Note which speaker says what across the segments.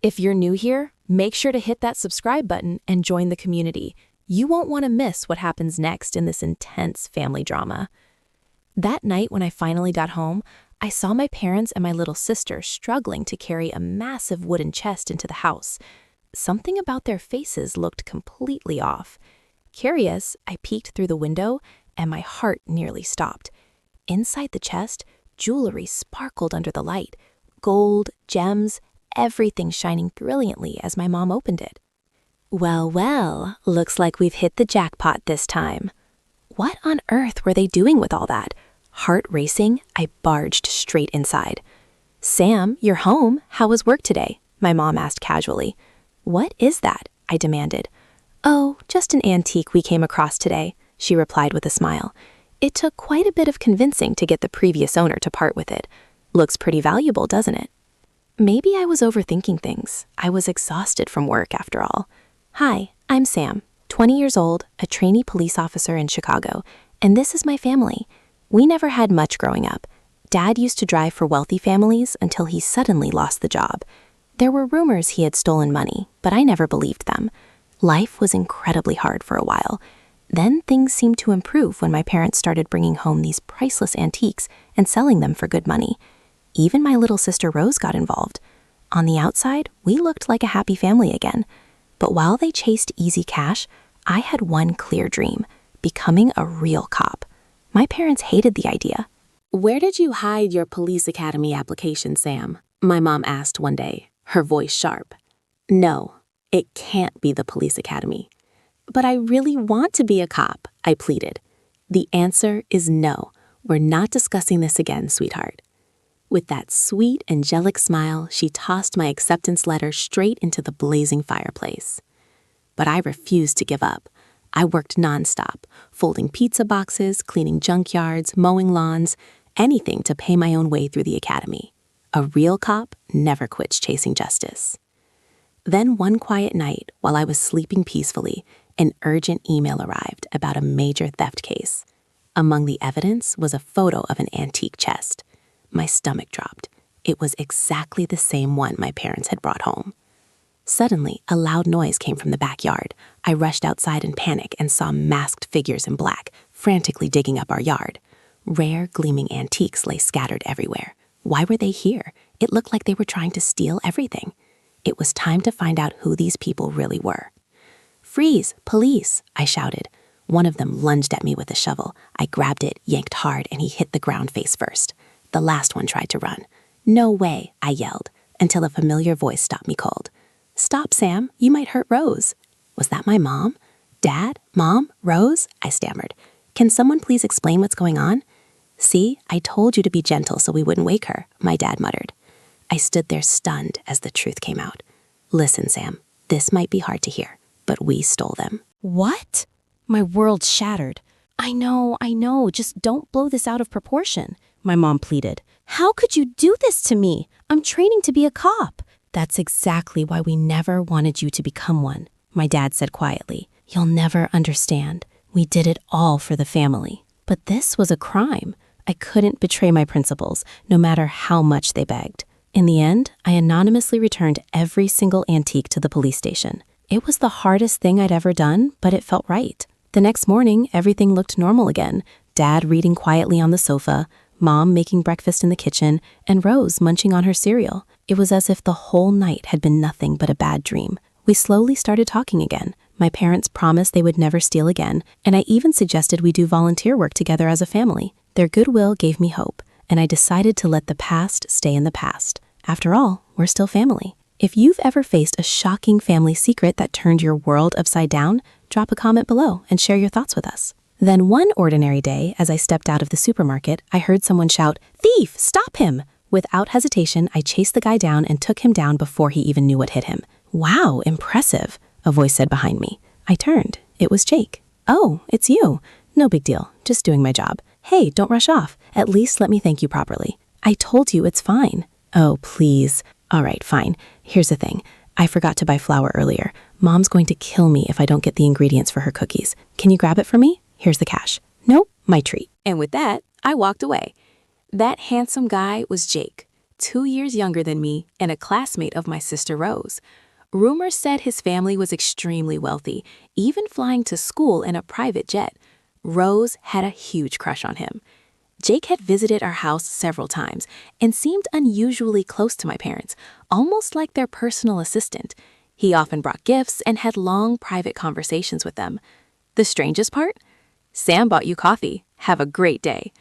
Speaker 1: If you're new here, make sure to hit that subscribe button and join the community. You won't want to miss what happens next in this intense family drama. That night when I finally got home, I saw my parents and my little sister struggling to carry a massive wooden chest into the house. Something about their faces looked completely off. Curious, I peeked through the window and my heart nearly stopped. Inside the chest, jewelry sparkled under the light. Gold, gems, everything shining brilliantly as my mom opened it. Well, well, looks like we've hit the jackpot this time. What on earth were they doing with all that? Heart racing, I barged straight inside. Sam, you're home. How was work today? My mom asked casually. What is that? I demanded. Oh, just an antique we came across today, she replied with a smile. It took quite a bit of convincing to get the previous owner to part with it. Looks pretty valuable, doesn't it? Maybe I was overthinking things. I was exhausted from work after all. Hi, I'm Sam, 20 years old, a trainee police officer in Chicago, and this is my family. We never had much growing up. Dad used to drive for wealthy families until he suddenly lost the job. There were rumors he had stolen money, but I never believed them. Life was incredibly hard for a while. Then things seemed to improve when my parents started bringing home these priceless antiques and selling them for good money. Even my little sister Rose got involved. On the outside, we looked like a happy family again. But while they chased easy cash, I had one clear dream: becoming a real cop. My parents hated the idea. Where did you hide your police academy application, Sam? My mom asked one day, her voice sharp. No, it can't be the police academy. But I really want to be a cop, I pleaded. The answer is no. We're not discussing this again, sweetheart. With that sweet, angelic smile, she tossed my acceptance letter straight into the blazing fireplace. But I refused to give up. I worked nonstop, folding pizza boxes, cleaning junkyards, mowing lawns, anything to pay my own way through the academy. A real cop never quits chasing justice. Then one quiet night, while I was sleeping peacefully, an urgent email arrived about a major theft case. Among the evidence was a photo of an antique chest. My stomach dropped. It was exactly the same one my parents had brought home. Suddenly, a loud noise came from the backyard. I rushed outside in panic and saw masked figures in black, frantically digging up our yard. Rare, gleaming antiques lay scattered everywhere. Why were they here? It looked like they were trying to steal everything. It was time to find out who these people really were. Freeze! Police! I shouted. One of them lunged at me with a shovel. I grabbed it, yanked hard, and he hit the ground face first. The last one tried to run. No way, I yelled, until a familiar voice stopped me cold. Stop, Sam, you might hurt Rose. Was that my mom? Dad? Mom? Rose? I stammered. Can someone please explain what's going on? See, I told you to be gentle so we wouldn't wake her, my dad muttered. I stood there stunned as the truth came out. Listen, Sam, this might be hard to hear, but we stole them. What? My world shattered. I know, just don't blow this out of proportion, my mom pleaded. How could you do this to me? I'm training to be a cop. That's exactly why we never wanted you to become one, my dad said quietly. You'll never understand. We did it all for the family. But this was a crime. I couldn't betray my principles, no matter how much they begged. In the end, I anonymously returned every single antique to the police station. It was the hardest thing I'd ever done, but it felt right. The next morning, everything looked normal again. Dad reading quietly on the sofa, Mom making breakfast in the kitchen, and Rose munching on her cereal. It was as if the whole night had been nothing but a bad dream. We slowly started talking again. My parents promised they would never steal again, and I even suggested we do volunteer work together as a family. Their goodwill gave me hope, and I decided to let the past stay in the past. After all, we're still family. If you've ever faced a shocking family secret that turned your world upside down, drop a comment below and share your thoughts with us. Then one ordinary day, as I stepped out of the supermarket, I heard someone shout, "Thief, stop him!" Without hesitation, I chased the guy down and took him down before he even knew what hit him. "Wow, impressive," a voice said behind me. I turned. It was Jake. "Oh, it's you. No big deal. Just doing my job. Hey, don't rush off. At least let me thank you properly." "I told you it's fine." "Oh, please." "All right, fine. Here's the thing. I forgot to buy flour earlier. Mom's going to kill me if I don't get the ingredients for her cookies. Can you grab it for me? Here's the cash." "Nope, my treat." And with that, I walked away. That handsome guy was Jake. 2 years younger than me and a classmate of my sister Rose. Rumors said his family was extremely wealthy, even flying to school in a private jet. Rose had a huge crush on him. Jake had visited our house several times and seemed unusually close to my parents, almost like their personal assistant. He often brought gifts and had long private conversations with them. The strangest part? Sam bought you coffee. Have a great day.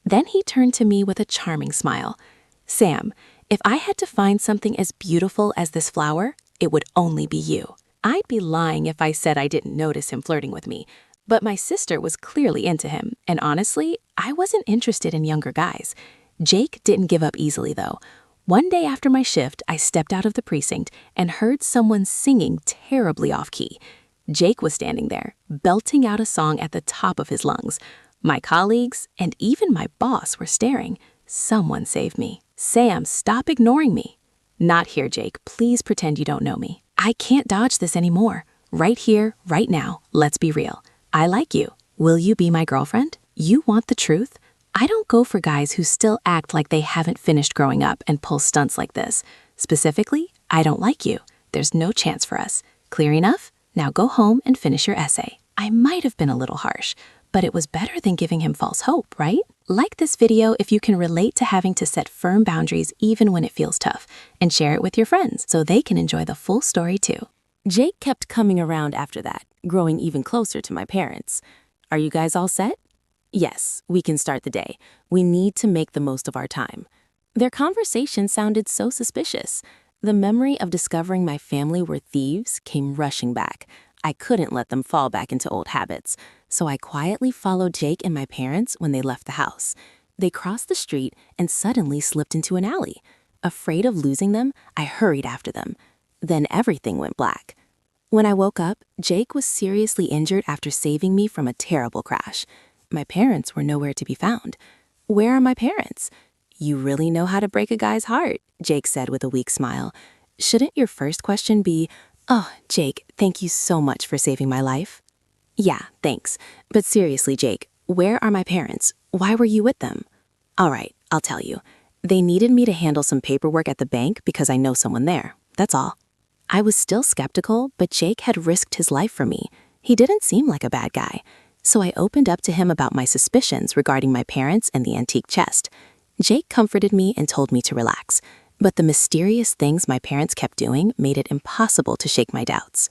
Speaker 1: Then he turned to me with a charming smile. Sam, if I had to find something as beautiful as this flower, it would only be you. I'd be lying if I said I didn't notice him flirting with me, but my sister was clearly into him, and honestly, I wasn't interested in younger guys. Jake didn't give up easily, though. One day after my shift, I stepped out of the precinct and heard someone singing terribly off-key. Jake was standing there, belting out a song at the top of his lungs. My colleagues and even my boss were staring. Someone save me. Sam, stop ignoring me. Not here, Jake. Please pretend you don't know me. I can't dodge this anymore. Right here, right now, let's be real. I like you. Will you be my girlfriend? You want the truth? I don't go for guys who still act like they haven't finished growing up and pull stunts like this. Specifically, I don't like you. There's no chance for us. Clear enough? Now go home and finish your essay. I might have been a little harsh, but it was better than giving him false hope, right? Like this video if you can relate to having to set firm boundaries even when it feels tough, and share it with your friends so they can enjoy the full story too. Jake kept coming around after that, growing even closer to my parents. Are you guys all set? Yes, we can start the day. We need to make the most of our time. Their conversation sounded so suspicious. The memory of discovering my family were thieves came rushing back. I couldn't let them fall back into old habits, so I quietly followed Jake and my parents when they left the house. They crossed the street and suddenly slipped into an alley. Afraid of losing them, I hurried after them. Then everything went black. When I woke up, Jake was seriously injured after saving me from a terrible crash. My parents were nowhere to be found. Where are my parents? You really know how to break a guy's heart, Jake said with a weak smile. Shouldn't your first question be, "Oh, Jake, thank you so much for saving my life"? Yeah, thanks. But seriously, Jake, where are my parents? Why were you with them? All right, I'll tell you. They needed me to handle some paperwork at the bank because I know someone there. That's all. I was still skeptical, but Jake had risked his life for me. He didn't seem like a bad guy. So I opened up to him about my suspicions regarding my parents and the antique chest. Jake comforted me and told me to relax. But the mysterious things my parents kept doing made it impossible to shake my doubts.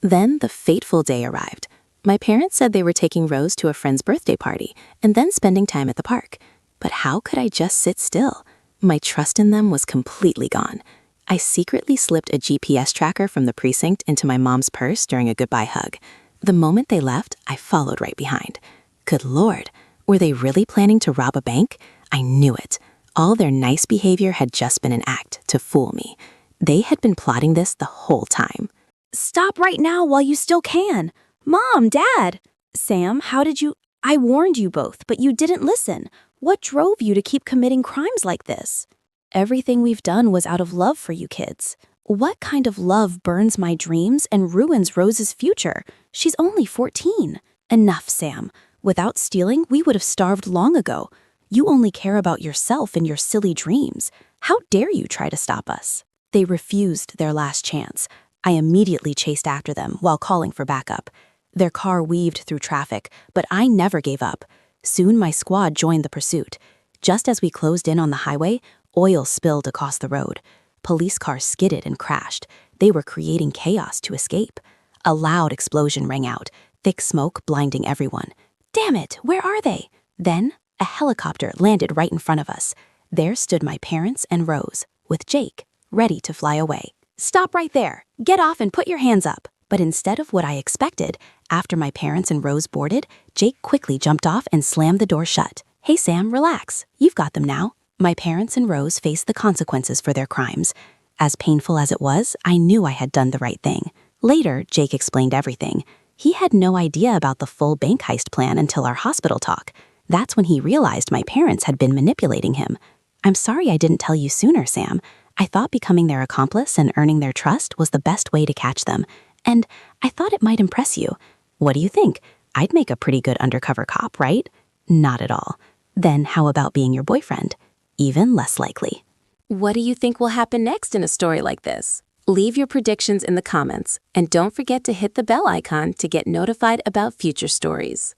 Speaker 1: Then the fateful day arrived. My parents said they were taking Rose to a friend's birthday party and then spending time at the park. But how could I just sit still? My trust in them was completely gone. I secretly slipped a GPS tracker from the precinct into my mom's purse during a goodbye hug. The moment they left, I followed right behind. Good Lord, were they really planning to rob a bank? I knew it. All their nice behavior had just been an act to fool me. They had been plotting this the whole time.
Speaker 2: Stop right now while you still can. Mom, Dad. Sam, how did you... I warned you both, but you didn't listen. What drove you to keep committing crimes like this? Everything we've done was out of love for you kids. What kind of love burns my dreams and ruins Rose's future? She's only 14. Enough, Sam. Without stealing, we would have starved long ago. You only care about yourself and your silly dreams. How dare you try to stop us? They refused their last chance. I immediately chased after them while calling for backup. Their car weaved through traffic, but I never gave up. Soon my squad joined the pursuit. Just as we closed in on the highway, oil spilled across the road. Police cars skidded and crashed. They were creating chaos to escape. A loud explosion rang out, thick smoke blinding everyone. Damn it, where are they? Then, a helicopter landed right in front of us. There stood my parents and Rose, with Jake, ready to fly away. Stop right there. Get off and put your hands up. But instead of what I expected, after my parents and Rose boarded, Jake quickly jumped off and slammed the door shut. Hey Sam, relax. You've got them now. My parents and Rose faced the consequences for their crimes. As painful as it was, I knew I had done the right thing. Later, Jake explained everything. He had no idea about the full bank heist plan until our hospital talk. That's when he realized my parents had been manipulating him. I'm sorry I didn't tell you sooner, Sam. I thought becoming their accomplice and earning their trust was the best way to catch them. And I thought it might impress you. What do you think? I'd make a pretty good undercover cop, right? Not at all. Then how about being your boyfriend? Even less likely.
Speaker 1: What do you think will happen next in a story like this? Leave your predictions in the comments, and don't forget to hit the bell icon to get notified about future stories.